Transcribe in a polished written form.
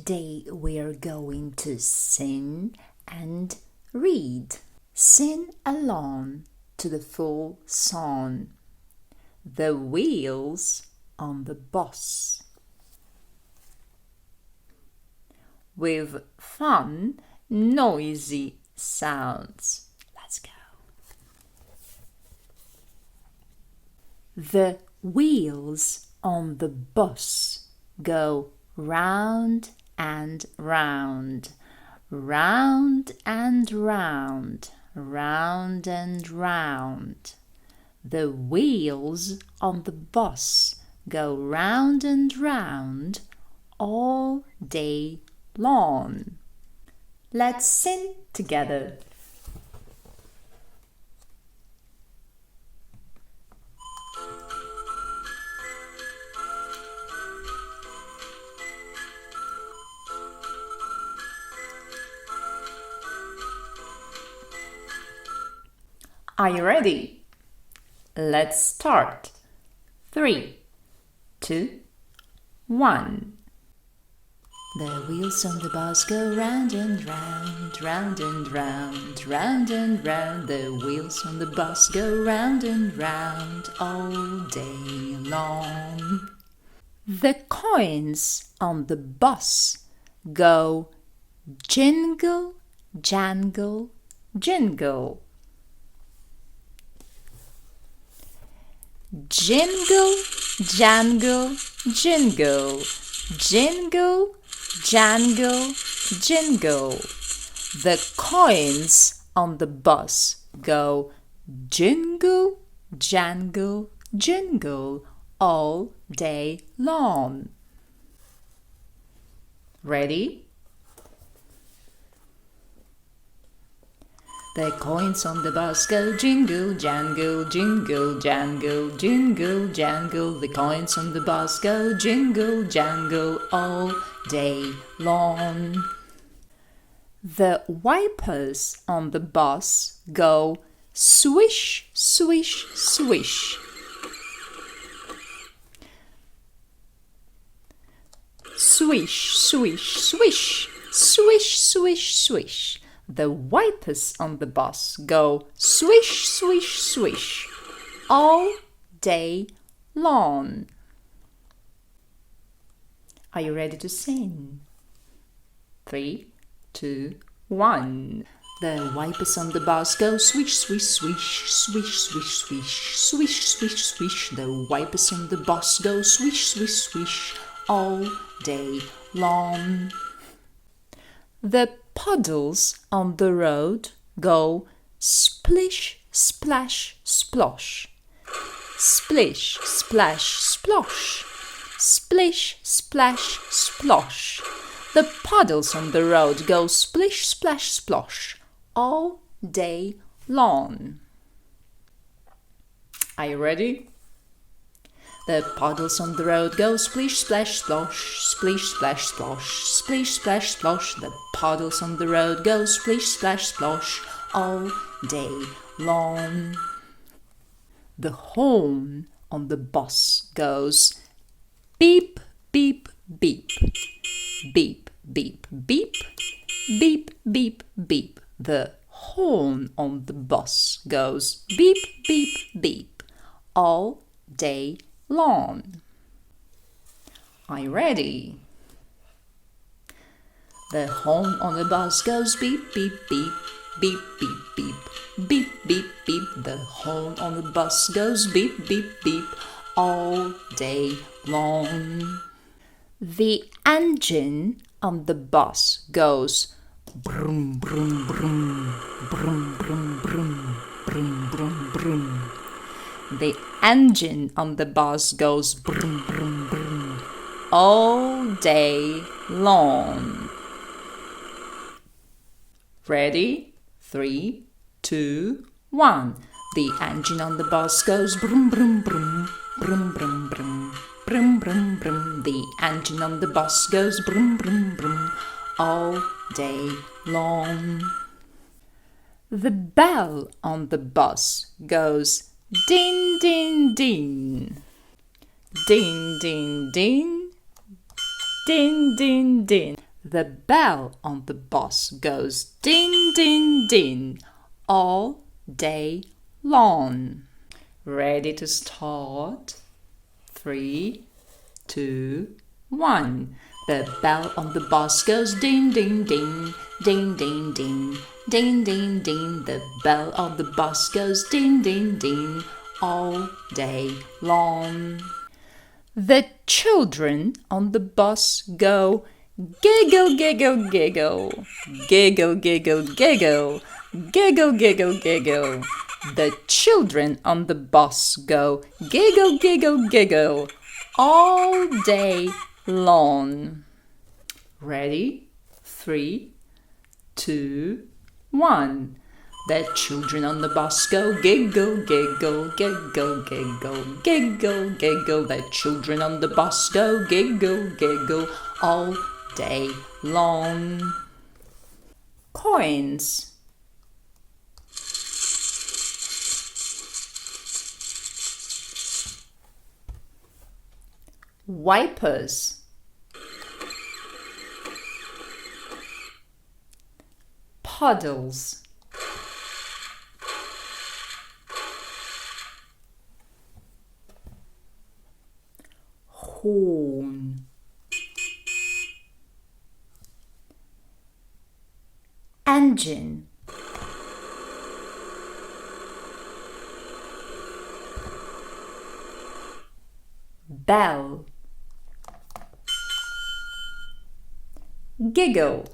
Today we're going to sing and read. Sing along to the full song. The wheels on the bus. With fun, noisy sounds. Let's go. The wheels on the bus go round and round, round and round, round and round. The wheels on the bus go round and round all day long. Let's sing together. Are you ready? Let's start. 3, 2, 1. The wheels on the bus go round and round, round and round, round and round. The wheels on the bus go round and round all day long. The coins on the bus go jingle, jangle, jingle. Jingle, jangle, jingle. Jingle, jangle, jingle. The coins on the bus go jingle, jangle, jingle all day long. Ready? The coins on the bus go jingle, jangle, jingle, jangle, jingle, jangle. The coins on the bus go jingle, jangle all day long. The wipers on the bus go swish, swish, swish. Swish, swish, swish, swish, swish, swish. The wipers on the bus go swish, swish, swish all day long. Are you ready to sing? 3, 2, 1. The wipers on the bus go swish, swish, swish, swish, swish, swish, swish, swish, swish. The wipers on the bus go swish, swish, swish all day long. The puddles on the road go splish, splash, splosh. Splish, splash, splosh. Splish, splash, splosh. The puddles on the road go splish, splash, splosh all day long. Are you ready? The puddles on the road go splish, splash, splosh, splish, splash, splosh, splish, splash, splosh. The puddles on the road go splish, splash, splosh all day long. The horn on the bus goes beep, beep, beep. Beep, beep, beep. Beep, beep, beep. The horn on the bus goes beep, beep, beep all day long. Are you ready? The horn on the bus goes beep, beep, beep, beep, beep, beep, beep, beep, beep. The horn on the bus goes beep, beep, beep all day long. The engine on the bus goes brum, brum, brum, brum, brum, brum, brum, brum, brum. The engine on the bus goes brum, brum, brum all day long. Ready? 3, 2, 1. The engine on the bus goes brum, brum, brum, brum, brum, brum, brum, brum, brum. The engine on the bus goes brum, brum, brum all day long. The bell on the bus goes ding, ding, ding. Ding, ding, ding. Ding, ding, ding. The bell on the bus goes ding, ding, ding all day long. Ready to start? 3, 2, 1. The bell on the bus goes ding, ding, ding, ding, ding, ding, ding, ding, ding. The bell on the bus goes ding, ding, ding all day long. The children on the bus go giggle, giggle, giggle, giggle, giggle, giggle, giggle, giggle, giggle. The children on the bus go giggle, giggle, giggle all day long. Ready? 3, 2, 1. The children on the bus go giggle, giggle, giggle, giggle, giggle, giggle. The children on the bus go giggle, giggle all day long. Coins. Wipers. Puddles. Horn. Engine. Bell. Giggle.